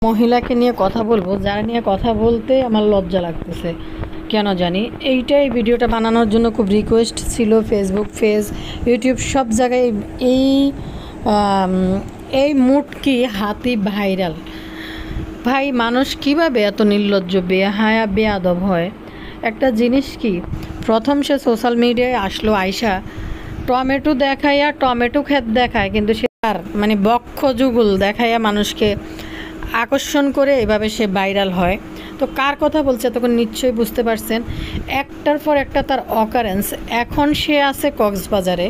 মহিলাকে নিয়ে কথা বলবো, যারা নিয়ে কথা বলতে আমার লজ্জা লাগতেছে কেন জানি। এইটাই ভিডিওটা বানানোর জন্য খুব রিকোয়েস্ট ছিল, ফেসবুক পেজ, ইউটিউব সব জায়গায় এই এই মুটকি হাতি ভাইরাল। ভাই, মানুষ কিভাবে এত নির্লজ্জ, বেহায়া, বেয়াদব হয়? একটা জিনিস কি, প্রথম সে সোশ্যাল মিডিয়ায় আসলো, আয়সা টমেটো দেখাইয়া টমেটো ক্ষেত দেখায়, কিন্তু সে আর বক্ষ যুগল দেখাইয়া মানুষকে আকর্ষণ করে এভাবে সে ভাইরাল হয়। তো কার কথা বলছে তখন নিশ্চয়ই বুঝতে পারছেন। একটার পর একটা তার অকারেন্স। এখন সে আছে কক্সবাজারে,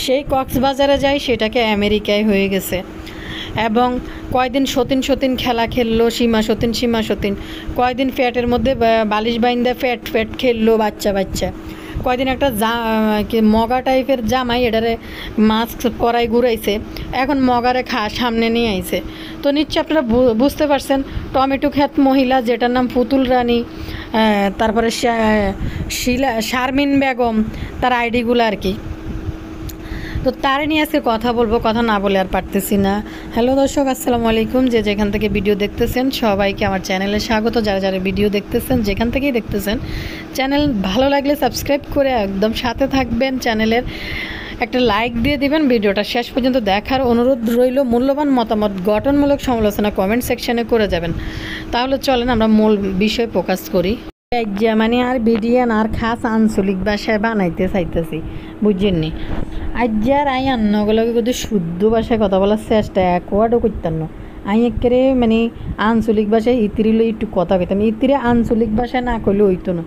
সেই কক্সবাজারে যায় সেটাকে আমেরিকায় হয়ে গেছে। এবং কয়দিন সতীন সতীন খেলা খেললো, সীমা সতীন, কয়দিন ফ্যাটের মধ্যে বালিশ বাইন্দা ফ্যাট খেললো বাচ্চা। কয়দিন একটা মগা টাইপের জামাই এটারে মাস্ক পরাই ঘুরাইছে, এখন মগারে সামনে নিয়ে আইছে। তো নিশ্চয় আপনারা বুঝতে পারছেন, টমেটো খ্যাত মহিলা যেটার নাম পুতুল রানী, তারপরে শারমিন বেগম, তার আইডিগুলো আর কি। তো তারে নিয়ে আজকে কথা বলবো, কথা না বলে আর পারতেছি না। হ্যালো দর্শক, আসসালামু আলাইকুম। যেখান থেকে ভিডিও দেখতেছেন সবাইকে আমার চ্যানেলে স্বাগত। যারা ভিডিও দেখতেছেন যেখান থেকেই দেখতেছেন, চ্যানেল ভালো লাগলে সাবস্ক্রাইব করে একদম সাথে থাকবেন। চ্যানেলের একটা লাইক দিয়ে দিবেন। ভিডিওটা শেষ পর্যন্ত দেখার অনুরোধ রইল। মূল্যবান মতামত, গঠনমূলক সমালোচনা কমেন্ট সেকশনে করে যাবেন। তাহলে চলেন আমরা মূল বিষয় ফোকাস করি। আর বিডিয়ান আর খাস আঞ্চলিক ভাষায় বানাইতে চাইতেছি, বুঝছেননি? আজ্জার আই আন্নগুলোকে যদি শুদ্ধ ভাষায় কথা বলার চেষ্টা একওয়ার্ডও করতাম না। আই একেবারে আঞ্চলিক ভাষায় ইতিরিলে একটু কথা কইতাম, ইতিরে আঞ্চলিক ভাষায় না কইলে হইতো না।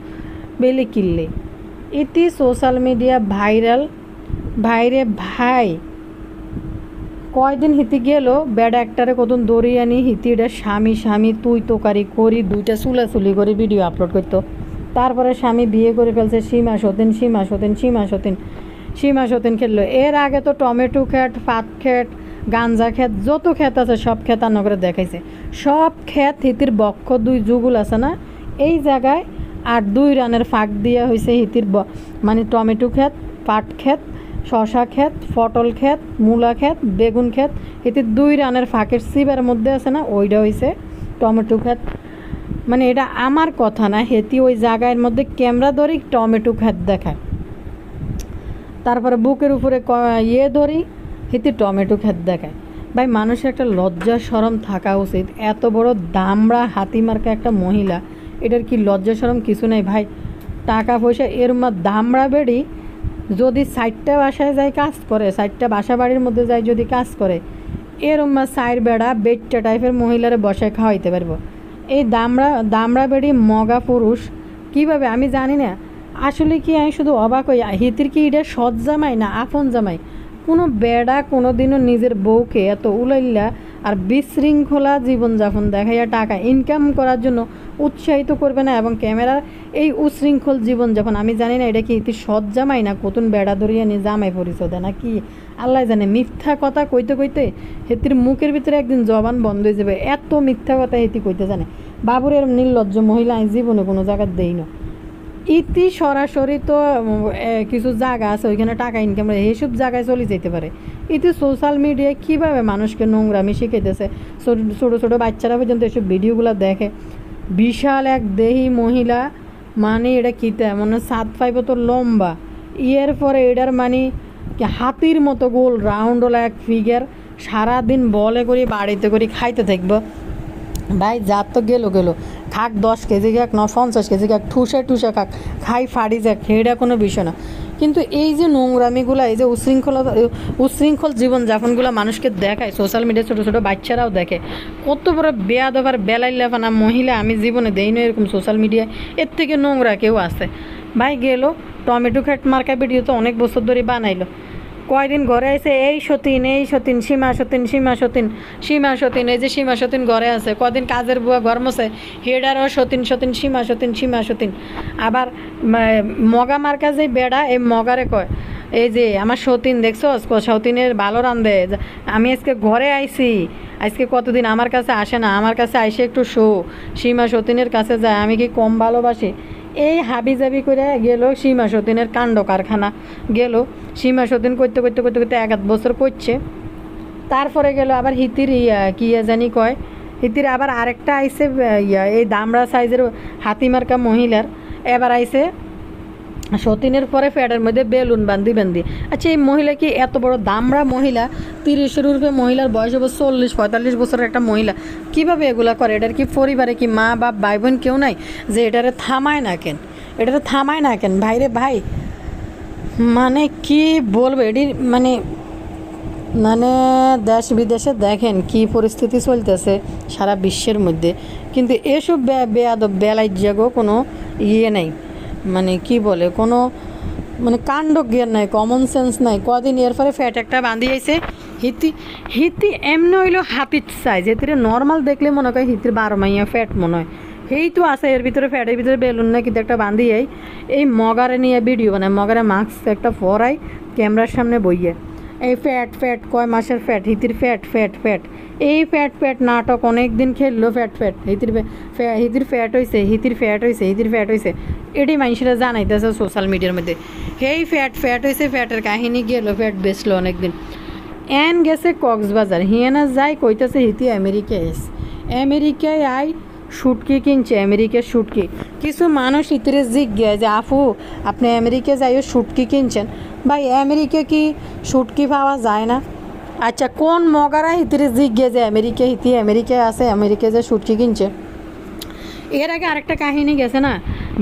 বেলে কিনলে ইতি সোশ্যাল মিডিয়া ভাইরাল। ভাইরে ভাই, কয়দিন হিতি গেল ব্যাড অ্যাক্টারে কতন দড়ি আনি হিতিটা স্বামী তুই তোকারি করি দুইটা চুলাচুলি করে ভিডিও আপলোড করতো। তারপরে স্বামী বিয়ে করে ফেলছে, সীমা সতীন খেললো। এর আগে তো টমেটো ক্ষেত, পাট ক্ষেত, গাঞ্জা ক্ষেত, যত ক্ষেত আছে সব ক্ষেত আন্ন করে দেখাইছে। সব ক্ষেত হিতির বক্ষ দুই যুগুল আছে না, এই জায়গায় আর 2 রানের ফাঁক দিয়া হয়েছে হিতির টমেটো ক্ষেত, পাট ক্ষেত, শশা ক্ষেত, পটল ক্ষেত, মূলা ক্ষেত, বেগুন ক্ষেত। এতে 2 রানের ফাঁকের সিবের মধ্যে আছে না, ওইটা হয়েছে টমেটো ক্ষেত। এটা আমার কথা না, হেতি ওই জায়গার মধ্যে ক্যামেরা ধরি টমেটো ক্ষেত দেখায়। তারপরে বুকের উপরে ধরি হেতি টমেটো ক্ষেত দেখায়। ভাই, মানুষের একটা লজ্জা শরম থাকা উচিত। এত বড় দামড়া হাতিমার্কা একটা মহিলা, এটার কি লজ্জা শরম কিছু নেই? ভাই, টাকা পয়সা এর দামড়া বেড়ি যদি 4টা বাসায় যায় কাজ করে, 4টা বাসা বাড়ির মধ্যে যায় যদি কাজ করে, এরম্মা সাইর বেড়া বেটটা টাইপের মহিলারে বসায় খাওয়াইতে পারবো। এই দামড়া বেড়ি মগা পুরুষ কিভাবে আমি জানি না। আসলে কি আমি শুধু অবাক হই, হিতির কি এটা সৎ জামাই না আপন জামাই? কোনো বেড়া কোনো দিনও নিজের বউকে এত উলাইল্লা আর বিশৃঙ্খলা জীবনযাপন দেখাইয়া টাকা ইনকাম করার জন্য উৎসাহিত করবে না। এবং ক্যামেরার এই উশৃঙ্খল জীবনযাপন, আমি জানি না এটা কি ইতি সৎ জামাই না কতুন বেড়া ধরিয়া নিয়ে জামাই পরিচয় দেয় না কি আল্লাহ জানে। মিথ্যা কথা কইতে কইতে হেতির মুখের ভিতরে একদিন জবান বন্ধ হয়ে যাবে, এত মিথ্যা কথা হেতি কইতে জানে। বাবুর এর নির্লজ্জ মহিলা আমি জীবনে কোনো জায়গায় দেই না। ইতি সরাসরি তো কিছু জায়গা আছে ওইখানে টাকা ইনকাম করে, এইসব জায়গায় চলে যেতে পারে। ইতি সোশ্যাল মিডিয়ায় কীভাবে মানুষকে নোংরামি শিখাইতেছে, ছোটো বাচ্চারা পর্যন্ত এসব ভিডিওগুলো দেখে। বিশাল এক দেহি মহিলা, এটা কীতে 7'5" তো লম্বা, ইয়ের পরে এটার হাতির মতো গোল রাউন্ডওয়ালা এক ফিগার, সারাদিন বলে করি বাড়িতে করি খাইতে থাকবো। ভাই, যার তো গেলো খাক 10 কেজি খাক, 50 কেজি খাক, ঠুসে খাক, খাই ফাড়ি যাক, এটা কোনো বিষয় না। কিন্তু এই যে নোংরামিগুলো, এই যে উশৃঙ্খল জীবনযাপনগুলো মানুষকে দেখায় সোশ্যাল মিডিয়া, ছোটো বাচ্চারাও দেখে। কত বড় বেয়াদবার বেলাইলাফানা মহিলা আমি জীবনে দেই না এরকম সোশ্যাল মিডিয়ায়। এর থেকে নোংরা কেউ আছে? ভাই, গেলো টমেটো ক্ষেত মার্কা ভিডিও তো অনেক বছর ধরে বানাইলো। কয়দিন ঘরে আছে এই সতীন সীমা সতীন, এই যে সীমা সতীন ঘরে আছে। কদিন কাজের বুয়া ঘর মশে, হেডারও সতীন সীমা সতীন। আবার মগা মার্কা যে বেড়া, এই মগারে কয় এই যে আমার সতীন দেখছো, সতীনের ভালো রান্ধে। আমি আজকে ঘরে আইছি, আজকে কতদিন আমার কাছে আসে না, আমার কাছে আইসে একটু সীমা সতীনের কাছে যায়, আমি কি কম ভালোবাসি? এই হাবিজাবি করে গেল সীমা সতীনের কাণ্ড কারখানা। গেল সীমা সতীন করতে 1 বছর করছে। তারপরে গেল আবার হিতির কি জানি কয়, হিতির আবার আরেকটা আইছে এই দামড়া সাইজের হাতিমার্কা মহিলার, এবার আইছে সতীনের পরে ফ্যাটের মধ্যে বেলুন বান্ধি বান্ধি। আচ্ছা এই মহিলা কি এত বড় দামড়া মহিলা, 30-এর উপরে মহিলার বয়স হবে 40-45 বছরের একটা মহিলা, কিভাবে এগুলা করে? এটার কি পরিবারে কি মা বাপ ভাই বোন কেউ নাই যে এটারে থামায় না কেন? এটারে থামায় না কেন ভাইরে ভাই? মানে কি বলবো, এটির মানে মানে দেশ বিদেশে দেখেন কি পরিস্থিতি চলতেছে সারা বিশ্বের মধ্যে, কিন্তু এসব বেয়াদব বেলাইজাগো কোনো ইয়ে নেই, মানে কি বলে কোনো মানে কাণ্ড জ্ঞান নাই, কমন সেন্স নাই। কদিন এর পরে ফ্যাট একটা বাঁধি আইছে। হিতি হিতি এমনি হইলো হাতির সাইজ, এতে নর্মাল দেখলে মনে হয় হিতির 12 মাইয়া ফ্যাট মনে হয়, এই তো আছে এর ভিতরে ফ্যাটের ভিতরে বেলুন না কিন্তু একটা বাঁধি এই মগারে নিয়ে ভিডিও বানায়, মগারে মাস্ক একটা ফরাই ক্যামেরার সামনে বইয়ে এই ফ্যাট ফ্যাট কয় মাসের ফ্যাট, হিতির ফ্যাট ফ্যাট ফ্যাট, এই ফ্যাট ফ্যাট নাটক অনেক দিন খেললো। ফ্যাট ফ্যাট হিতির ফ্যাট হয়েছে, হিতির ফ্যাট হয়েছে, হিতির ফ্যাট হয়েছে, এটাই মানুষরা জানাইতেছে সোশ্যাল মিডিয়ার মধ্যে। এই ফ্যাট ফ্যাট হয়েছে, ফ্যাটের কাহিনী গেল, ফ্যাট বেচলো অনেকদিন। এন গেছে কক্সবাজার, হিয়ানা যাই কইতেছে হিতি আমেরিকায় এসে, আমেরিকায় আই শুটকি কিনছে, আমেরিকার শুটকি। কিছু মানুষ ইতিরে জিজ্ঞাসা যে আপু আপনি আমেরিকা যাইও শুটকি কিনছেন, ভাই আমেরিকা কি শুটকি পাওয়া যায় না? আচ্ছা কোন মগারা হিতিরে জিজ্ঞাসা যে আমেরিকা হিতি আমেরিকায় আছে, আমেরিকা যে শুটকি কিনছে? এর আগে আরেকটা কাহিনী গেছে না,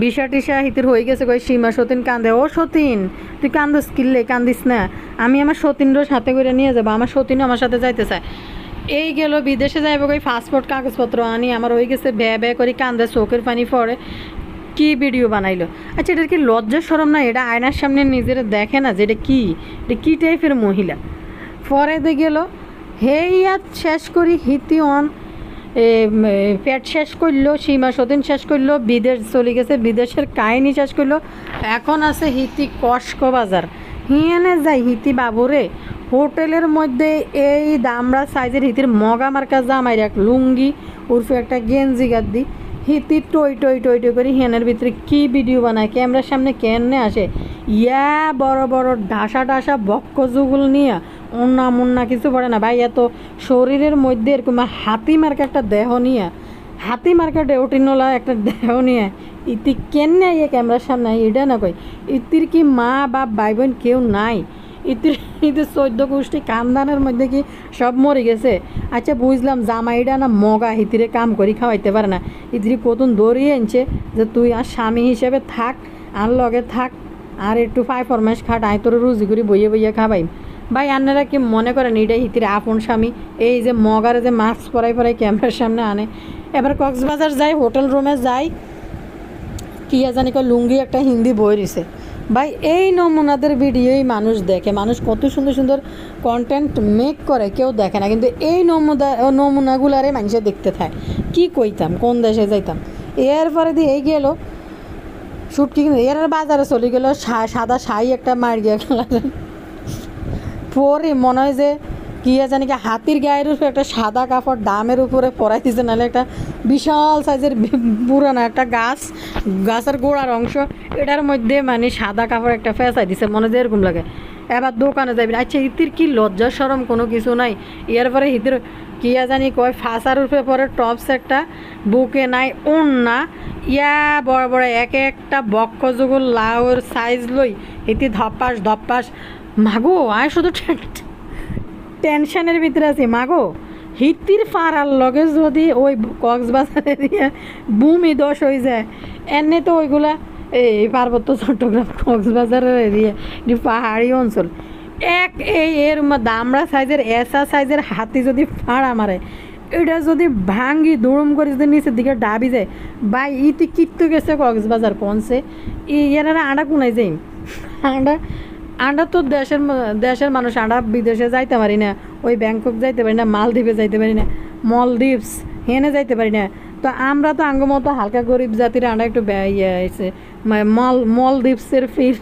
বিষা টিসা হিতির হয়ে গেছে, কই সীমা সতীন কান্দে, ও সতীন তুই কান্দস কিনলে কান্দিস না, আমি আমার সতীনরও সাথে করে নিয়ে যাবো, আমার সতীনও আমার সাথে যাইতে চায়। এই গেল বিদেশে যাইব, কই পাসপোর্ট কাগজপত্র আনি, আমার হয়ে গেছে ব্যয় ব্যয় করে কান্দে, চোখের পানি পড়ে, কি ভিডিও বানাইলো। আচ্ছা এটার কি লজ্জা শরম না? এটা আয়নার সামনে নিজের দেখে না যে এটা কী টাইপের মহিলা? পরে দিয়ে গেল হেইয়া শেষ করি হিতি অন পেট শেষ করলো, সীমা সতীন শেষ করলো, বিদেশ চলে গেছে, বিদেশের কাহিনী শেষ করলো, এখন আছে হিতি কক্সবাজার। হিয়ানে যাই হিতি বাবুরে হোটেলের মধ্যে এই দামড়া সাইজের হিতির মগা মার্কা জামাইর এক লুঙ্গি উর্ফে একটা গেঞ্জি গাদ্দি হিতি টই টই টই টই করে হিয়ানের ভিতরে কি ভিডিও বানায়, ক্যামেরার সামনে কেমনে আসে, ইয়া বড় বড় ঢাসা ঢাসা বক্ষ যুগল নিয়ে অন্যা মুন্না কিছু পড়ে না ভাই, এত শরীরের মধ্যে এরকম হাতি মার্কা একটা দেহ নিয়ে, হাতি মার্কা ডেউটিনোলা একটা দেহ নিয়ে ইতি কেন ইয়ে ক্যামেরার সামনে এটা না কই, ইতির কি মা বাপ ভাই বোন কেউ নাই? ইতির 14 গোষ্ঠী কামদানের মধ্যে কি সব মরে গেছে? আচ্ছা বুঝলাম জামাইটা না মগা, হিতিরে কাম করি খাওয়াইতে পারে না, ইতির কতন দৌড়িয়ে আনছে যে তুই আর স্বামী হিসেবে থাক, আর লগে থাক, আর একটু 5 ফরমাস খাট, আয় তোর রুজি করি বইয়ে বইয়ে খাবাই। ভাই আপনারা কি মনে করেন এটা হিতির আপন স্বামী? এই যে মগারে যে মাস্ক পরাই পরাই ক্যামেরার সামনে আনে। এবার কক্সবাজার যাই, হোটেল রুমে যাই, কি জানি কয় লুঙ্গি একটা হিন্দি বই রয়েছে। ভাই এই নমুনাদের ভিডিওই মানুষ দেখে, মানুষ কত সুন্দর সুন্দর কন্টেন্ট মেক করে, কেউ দেখে না, কিন্তু এই নমুনাগুলারে মানুষে দেখতে থাকে। কি কইতাম কোন দেশে যাইতাম। এরপরে দিয়ে এই গেল শুটকি, এর বাজারে চলে গেল সাদা শাড়ি একটা মার গিয়ে গেল, পরে মনে হয় যে কি জানি কি হাতির গায়ের উপরে একটা সাদা কাপড় ডামের উপরে পরাই দিয়েছে, নাহলে একটা বিশাল সাইজের পুরানো একটা গাছের গোড়ার অংশ, এটার মধ্যে মানে সাদা কাপড় একটা ফেঁচাই দিছে, মনে হয় এরকম লাগে। এবার দোকানে যাবি, আচ্ছা ইতির কি লজ্জা সরম কোনো কিছু নাই? এরপরে হিতির কি জানি কয় ফাঁসার উপরে পরে টপস একটা, বুকে নাই ওন্না, ইয়া বড় বড় এক একটা বক্ষ যুগল লাউর সাইজ লই হিতি ধপ্পাস ধপ্পাস। মাগো আয় শুধু টেনশনের ভিতরে আছি, মাগো হিতির ফারার লগে যদি ওই কক্সবাজারে দিয়ে ভূমি দোষ হয়ে যায়, এমনি তো ওইগুলা এই পার্বত্য চট্টগ্রাম কক্সবাজারের এরিয়া পাহাড়ি অঞ্চল, এর দামড়া সাইজের এসা সাইজের হাতি যদি ফাড়া মারে, এটা যদি ভাঙ্গি দুড়ুম করে যদি নিচের দিকে ডাবি যায়, বা ইতি কিত্তু গেছে কক্সবাজার কনছে এনারা আন্ডা কোনায় যাই, আন্ডা তো দেশের মানুষ, আন্ডা বিদেশে যাইতে পারি না, ওই ব্যাংকক যাইতে পারি না, মালদ্বীপে যাইতে পারি না, মলদ্বীপস হেনে যাইতে পারি না, তো আমরা তো আঙ্গ মতো হালকা গরিব জাতির আন্ডা একটু ইয়ে আছে মলদ্বীপসের ফিল,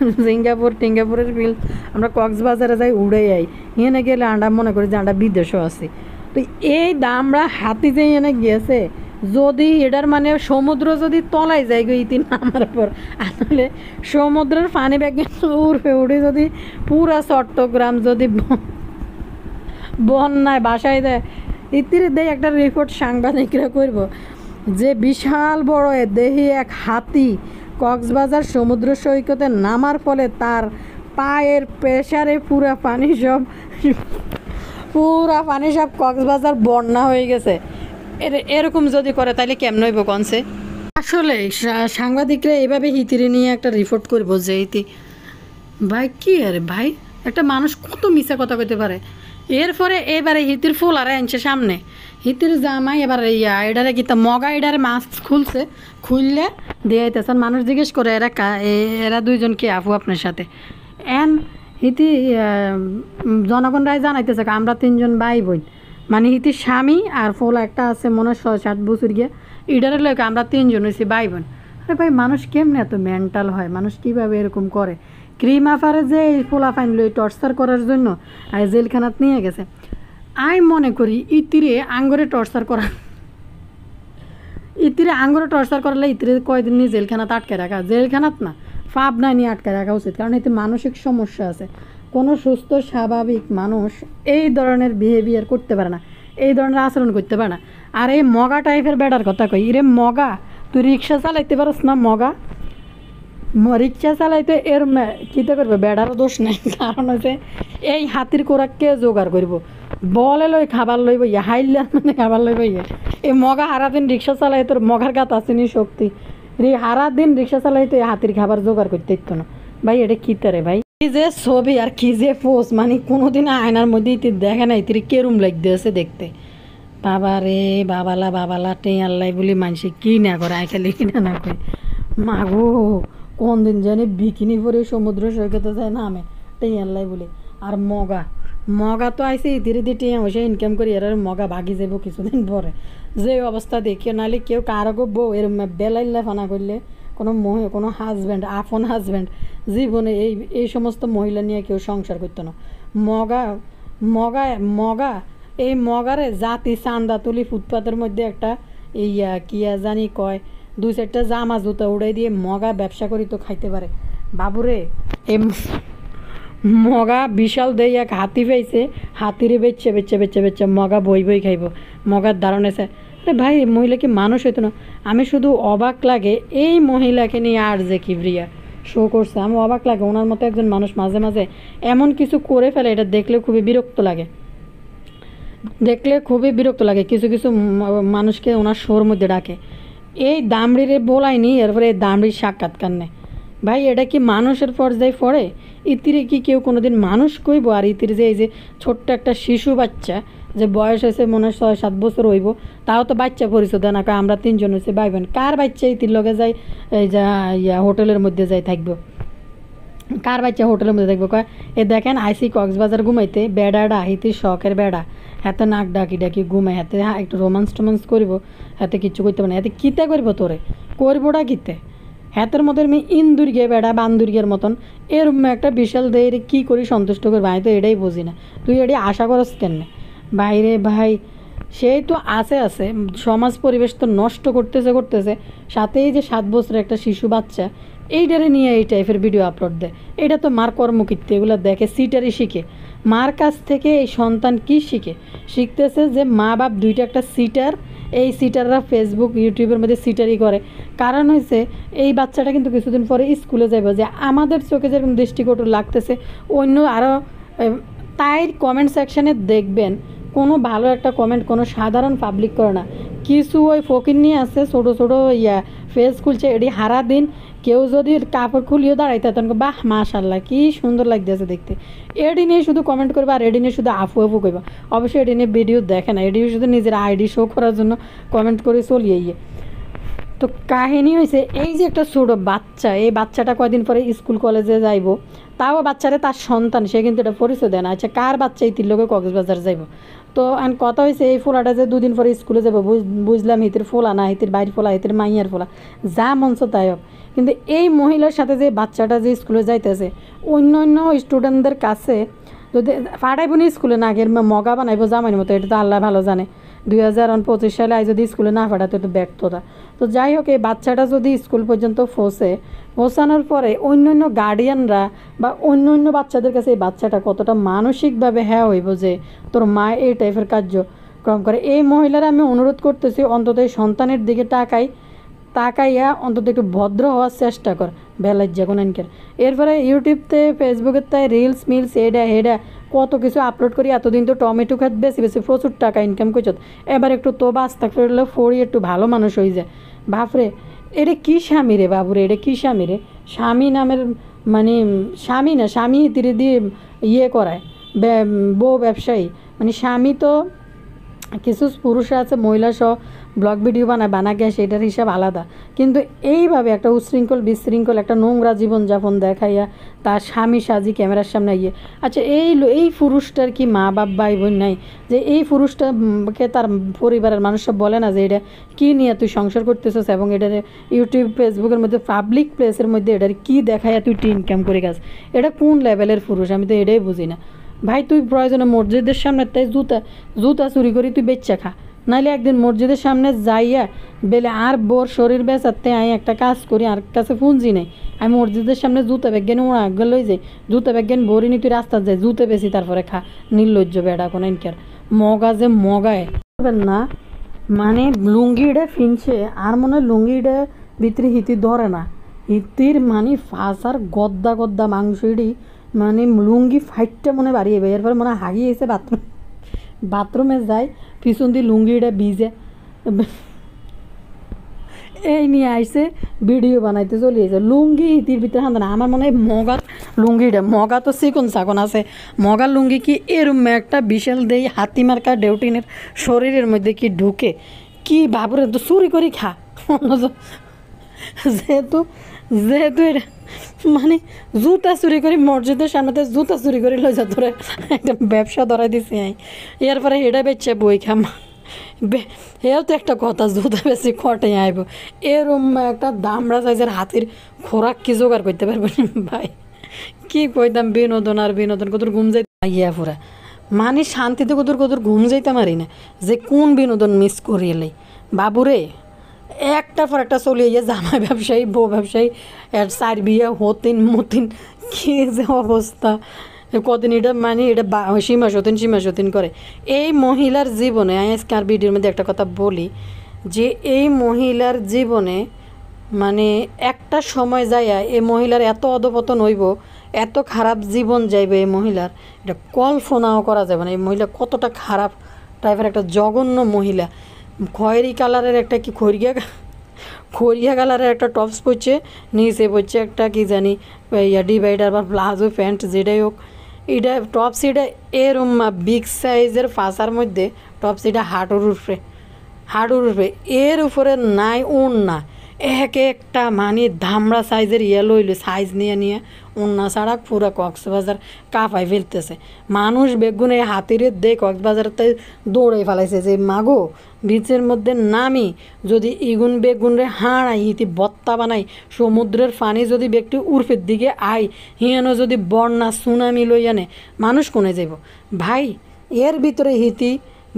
টিঙ্গাপুরের ফিল, আমরা কক্সবাজারে যাই উড়ে যাই, হেনে গেলে আন্ডা মনে করি যে আন্ডা বিদেশও আছে। তো এই দামরা হাতি যে এনে গিয়েছে, যদি এটার মানে সমুদ্র যদি তলায় যায় গো ইতি নামার পর, আসলে সমুদ্রের পানি ব্যাগ উড়ে উড়ে যদি পুরা চট্টগ্রাম যদি বন্যায় বাসায় দেয়, ইতিরে দেয় একটা রিপোর্ট সাংবাদিকরা করব যে বিশাল বড় দেহি এক হাতি কক্সবাজার সমুদ্র সৈকতে নামার ফলে তার পায়ের প্রেসারে পুরা পানি সব কক্সবাজার বন্যা হয়ে গেছে। এরকম যদি করে তাহলে কেমন হইব কনসে? আসলে সাংবাদিকরা এভাবে হিতিরে নিয়ে একটা রিপোর্ট করবো যে ইতি ভাই কি আরে ভাই একটা মানুষ কত মিশা কথা কইতে পারে। এরপরে এবারে হিতির ফুল আর আনছে সামনে হিতির জামাই এবার এডারে কিতা মগা এডারে মাছ খুলছে, খুললে দিয়ে আইতেছে। মানুষ জিজ্ঞেস করে এরা দুইজন কি আপু আপনার সাথে? এন হিতি জনগণ রায় জানাইতেছে আমরা 3 জন ভাই বোন, মানে হিতির স্বামী আর ফুল একটা আছে মনে হয় 6-7 বছর গিয়ে ইডারে লোক আমরা 3 জন হয়েছি ভাই বোন। আরে ভাই মানুষ কেমনে এত মেন্টাল হয়? মানুষ কীভাবে এরকম করে? ক্রিম আফারে যে এই ফোলা ফাইন লই টর্চার করার জন্য আর জেলখানাত নিয়ে গেছে। আমি মনে করি ইতিরে আঙ্গরে টর্চার করলে ইতিরে কয়দিন নিয়ে জেলখানাত আটকে রাখা, জেলখানাত না পাবনায় নিয়ে আটকে রাখা উচিত। কারণ এতে মানসিক সমস্যা আছে। কোনো সুস্থ স্বাভাবিক মানুষ এই ধরনের বিহেভিয়ার করতে পারে না, এই ধরনের আচরণ করতে পারে না। আর এই মগা টাইপের বেড়ার কথা কই, ইরে মগা তুই রিক্সা চালাইতে পারস না? মগা রিক্সা চালাইতে এর কীতে করবে? বেড়ারও দোষ নেই। কারণ হচ্ছে এই হাতির কোরাক কে জোগাড় করব? বলে লই খাবার লইব ইয়া, হাইলে মানে খাবার লইব ইয়ে। এই মগা হারাদিন রিক্সা চালাই, তোর মগার গাত আসেনি শক্তি হারাদিন রিক্সা চালাইতে হাতির খাবার জোগাড় করতে ইতো না ভাই। এটা কী তারে ভাই? কি যে ছবি আর কি যে পোজ, মানে কোনোদিন আয়নার মধ্যে ইতি দেখে নাই তিরি কেরুম লাগতে আছে দেখতে। বাবা রে বাবালা টেয়াল্লাই বলি মানুষে কি না করে আই খালি কিনা না করে মাগো কোন দিন জানি বিকিনি পরে সমুদ্র সৈকতে যায় না আমি টেয়াল্লাই বলি। আর মগা তো আইসে ধীরে ধীরে টিয়া হয়েছে ইনকাম করি, এর মগা ভাগি যাব কিছুদিন পরে। যে অবস্থা দেখিও নাহলে কেউ কারো বউ এর বেলাইল্লা ফানা করলে কোনো হাজব্যান্ড আপন হাজব্যান্ড জীবনে এই সমস্ত মহিলা নিয়ে কেউ সংসার করতো না। মগা এই মগারে জাতি চান্দা তুলি ফুটপাতের মধ্যে একটা কিয়া জানি কয় 2-4টা জামা জুতা উড়াই দিয়ে মগা ব্যবসা করি তো খাইতে পারে। বাবুরে এই মগা বিশাল দেই এক হাতি পাইছে, হাতিরে বেচছে মগা বই খাইব। মগার ধারণ আছে ভাই মহিলা কি মানুষ হইতো না? আমি শুধু অবাক লাগে এই মহিলাকে নিয়ে আর যে কিবরিয়া শো করছে, আমি অবাক লাগে ওনার মতো একজন মানুষ মাঝে মাঝে এমন কিছু করে ফেলে, এটা দেখলে খুবই বিরক্ত লাগে। কিছু মানুষকে ওনার শোর মধ্যে ডাকে। এই দামড়িরে বলায়নি, এরপরে এই দামড়ির সাক্ষাৎকার নেয়। ভাই এটা কি মানুষের পর্যায়ে পড়ে? ইতিরে কি কেউ কোনোদিন মানুষ কইব? আর ইতির যে এই যে ছোট্ট একটা শিশু বাচ্চা যে বয়স হয়েছে মনে হয় 6-7 বছর হইব, তাও তো বাচ্চা পরিচয় দেয় না। আমরা 3 জন হয়েছে ভাই বোন। কার বাচ্চা ইতির লগে যাই এই যা হোটেলের মধ্যে যাই থাকবো? কার বাচ্চা হোটেলের মধ্যে থাকবো? কয় এ দেখেন আইসি কক্সবাজার ঘুমাইতে, বেড়াটা হিতির শখের বেড়া, হাতে নাক ডাকি ঘুমাই, হাতে একটু রোমান্স করবো, হাতে কিচ্ছু করতে পারে না। হাতে কিতে করবো? তোরে করবোটা কিতে? হাতের মধ্যে আমি ইন্দুর গিয়ে বেড়া বান্দুর্গের মতন এরম একটা বিশাল দেয় কী করি সন্তুষ্ট করবো? আমি তো এটাই বুঝি না। তুই এটি আশা করস কেন? বাইরে ভাই সেই তো আছে সমাজ পরিবেশ তো নষ্ট করতেছে সাথেই যে 7 বছরের একটা শিশু বাচ্চা এইটারে নিয়ে এই টাইপের ভিডিও আপলোড দেয়। এটা তো মার কর্মকীর্তি, এগুলো দেখে সিটারই শিখে। মার কাছ থেকে এই সন্তান কি শিখতেছে যে মা বাপ দুইটা একটা সিটার। এই সিটাররা ফেসবুক ইউটিউবের মধ্যে সিটারই করে। কারণ হয়েছে এই বাচ্চাটা কিন্তু কিছুদিন পরে স্কুলে যাবে, যে আমাদের চোখে যেরকম দৃষ্টিকটু লাগতেছে অন্য আরও তাই কমেন্ট সেকশানে দেখবেন কোনো ভালো একটা কমেন্ট কোনো সাধারণ পাবলিক করে না। কিছু ওই ফকির নিয়ে আছে ছোটো ফেস খুলছে, এটি হারা দিন কেউ যদি কাপড় খুলিও দাঁড়াইতে তখন বাহ মাশাল্লাহ কি সুন্দর লাগতেছে দেখতে, এডি নিয়ে শুধু কমেন্ট করবে আর এডি নিয়ে শুধু আফু করবে। অবশ্যই এডি নিয়ে ভিডিও দেখে না, এডি শুধু নিজের আইডি শো করার জন্য কমেন্ট করে চলিয়ে। তো কাহিনী হয়েছে এই যে একটা ছোটো বাচ্চা, এই বাচ্চাটা কয়দিন পরে স্কুল কলেজে যাইব, তাও বাচ্চারে তার সন্তান, সে কিন্তু এটা পরিচয় দেয় না। আচ্ছা কার বাচ্চা এই তিনলোকে কক্সবাজার যাইব? তো আর কথা হয়েছে এই ফোলাটা যে 2 দিন পরে স্কুলে যাবো, বুঝলাম হিতির ফোলা না, হিতির বাইর ফোলা, হিতির মাইয়ার ফোলা, যা মঞ্চ তাই হোক। কিন্তু এই মহিলার সাথে যে বাচ্চাটা যে স্কুলে যাইতেছে অন্য স্টুডেন্টদের কাছে যদি ফাটাইব না স্কুলে না গেলে মগা বানাইব জামাইয়ের মতো, এটা তো আল্লাহ ভালো জানে। 2025 সালে যদি স্কুলে না ফাটাতে তো ব্যর্থতা। তো যাই হোক এই বাচ্চাটা যদি স্কুল পর্যন্ত পৌঁছানোর পরে অন্য গার্ডিয়ানরা বা অন্য বাচ্চাদের কাছে এই বাচ্চাটা কতটা মানসিকভাবে হ্যাঁ হইব যে তোর মা এই টাইপের কার্য কম করে। এই মহিলারা আমি অনুরোধ করতেছি অন্তত এই সন্তানের দিকে তাকাইয়া অন্তত একটু ভদ্র হওয়ার চেষ্টা কর, বেলার যে কোনো এনকের। এরপরে ইউটিউবতে ফেসবুকের তাই রিলস মিলস হেডা কত কিছু আপলোড করি, এতদিন তো টমেটো খাত বেশি বেশি প্রচুর টাকা ইনকাম করছত, এবার একটু তো বাস্তা করলে ফড়ি একটু ভালো মানুষ হয়ে যায়। বাপরে এটা কী স্বামী রে বাবুরে, এটা কী স্বামী রে? স্বামী নামের মানে স্বামী না, স্বামী তীরে দিয়ে ইয়ে করায় বউ ব্যবসায়ী, মানে স্বামী তো কিছু পুরুষরা আছে মহিলা সহ ব্লগ ভিডিও বানা গিয়ে সেটার হিসাব আলাদা, কিন্তু এইভাবে একটা উশৃঙ্খল বিশৃঙ্খল একটা নোংরা জীবনযাপন দেখাইয়া তার স্বামী সাজি ক্যামেরার সামনে গিয়ে, আচ্ছা এই পুরুষটার কি মা বাপ ভাই বোন নাই যে এই পুরুষটাকে তার পরিবারের মানুষ সব বলে না যে এটা কী নিয়ে তুই সংসার করতেছিস, এবং এটার ইউটিউব ফেসবুকের মধ্যে পাবলিক প্লেসের মধ্যে এটার কী দেখাইয়া তুই ইনকাম করে গেছ? এটা কোন লেভেলের পুরুষ? আমি তো এটাই বুঝি না ভাই। তুই প্রয়োজনে মসজিদের সামনে তাই জুতা চুরি করি তুই বেচ্চা খা, নাহলে একদিন মসজিদের সামনে যাইয়া বেলে আর বোর শরীর বেচাতে আমি একটা কাজ করি, আর কাছে পুঁজি নেই, আমি মসজিদের সামনে জুতা ব্যাগেন ওরা আগে লই যাই, জুতা ব্যাগেন ভরি নি তুই রাস্তা যাই জুতে বেশি তারপরে খা, নির্লজ্জ বেড়া কোনো ইনকার মগা যে মগায় না, মানে লুঙ্গিটা ফিনছে আর মনে হয় লুঙ্গিটা ভিতরে হিতি ধরে না, হিতির মানে ফাঁসার গদ্দা গদ্দা মাংসটি মানে লুঙ্গি ফাইটটা মনে বাড়িয়ে যায়, এরপরে মনে হাগিয়ে এসে বাথরুমে যায় পিছন দিয়ে লুঙ্গিটা ভিজে এই নিয়ে আইসে ভিডিও বানাইতে চলিয়েছে লুঙ্গি হিতির ভিতরে হান না। আমার মনে হয় মগার লুঙ্গিটা মগা তো চিকন চাকন আছে, মগার লুঙ্গি কি এরম একটা বিশাল দেই হাতি মার্কা ডেউটিনের শরীরের মধ্যে কি ঢুকে কি বাবুরে তো চুরি করি খা যেহেতু এটা মানে জুতা চুরি করি মসজিদের সামনেতে জুতা চুরি করে লই যা ধরে একটা ব্যবসা ধরাই দিছি আই, এরপরে এটা বেচছে বই খাম এও তো একটা কথা, জুতা বেশি খটে আইব এরম একটা দামড়া সাইজের হাতির খোরাক কি জোগাড় করতে পারবেন ভাই? কি কইতাম বিনোদন কত ঘুম যাই ইয়া পুরা মানে শান্তিতে কত ঘুম যাইতে পারি না যে কোন বিনোদন মিস করি এলাই বাবুরে। একটার পর একটা চলিয়ে গিয়ে জামাই ব্যবসায়ী বউ ব্যবসায়ী এর চার বিয়ে মতিন কী যে অবস্থা, কদিন এটা মানে এটা সীমা সতীন করে এই মহিলার জীবনে। আজকে আর ভিডিওর মধ্যে একটা কথা বলি যে এই মহিলার জীবনে মানে একটা সময় যাইয়া এই মহিলার এত অধপতন হইব, এত খারাপ জীবন যাইবে এই মহিলার, এটা কল্পনাও করা যাবে না। এই মহিলা কতটা খারাপ টাইপের একটা জঘন্য মহিলা, খয়েরি কালারের একটা কি খরিয়া কালারের একটা টপস পরছে, নিচে পরছে একটা কি জানি ডিভাইডার বা প্লাজো প্যান্ট যেটাই হোক, এটা টপস এটা এরম বিগ সাইজের ফাঁসার মধ্যে টপস এটা হাঁটুর উপরে এর উপরে নাই ওড়না, একটা মানে ধামড়া সাইজের লইলে সাইজ নিয়ে ওড়না ছাড়া পুরা কক্সবাজার কাঁপাই ফেলতেছে মানুষ। বেগুন এই হাতিরে দে কক্সবাজারতে দৌড়ে ফেলাইছে যে মাগো বিচের মধ্যে নামি যদি ইগুন বেগুনরে হাড়াই হিতি বত্তা বানাই, সমুদ্রের পানি যদি ব্যক্তি উর্ফের দিকে আই হিয়ানো যদি বন্যা সুনামি লই আনে মানুষ কোনে যাব ভাই? এর ভিতরে হিতি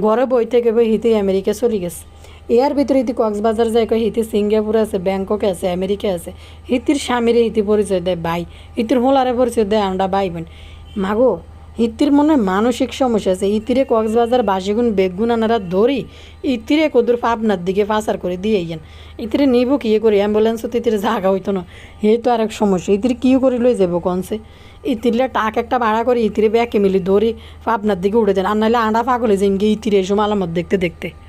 ঘরে বই থেকে বই হিতি আমেরিকা চলে গেছে, এর ভিতরে হিতি কক্সবাজার যায় হিতি সিঙ্গাপুর আছে, ব্যাংকক আছে, আমেরিকা আছে, হিতির স্বামীরে হিতি পরিচয় দেয় ভাই, হিতির হোলারে পরিচয় দেয় আমরা ভাই বোন। মাগো ইতির মনে মানসিক সমস্যা আছে, ইতিরে কক্সবাজার বাসিগুন বেগুন আনারা ধরি ইতিরে কদুর পাবনার দিকে পাচার করে দিয়ে যান, ইতিরে নিব কি করি অ্যাম্বুলেন্সও ইতিরে জায়গা হইতো না, এই তো আরেক সমস্যা। ইতিরে কী করে লই যাবো কনসে? ইতিরলে টাক একটা ভাড়া করে ইতিরে ব্যাকে মিলি ধরি পাবনার দিকে উঠে যান, আর নাহলে আন্ডা পাগলে যাইন গিয়ে ইতিরে এসব আলামত দেখতে।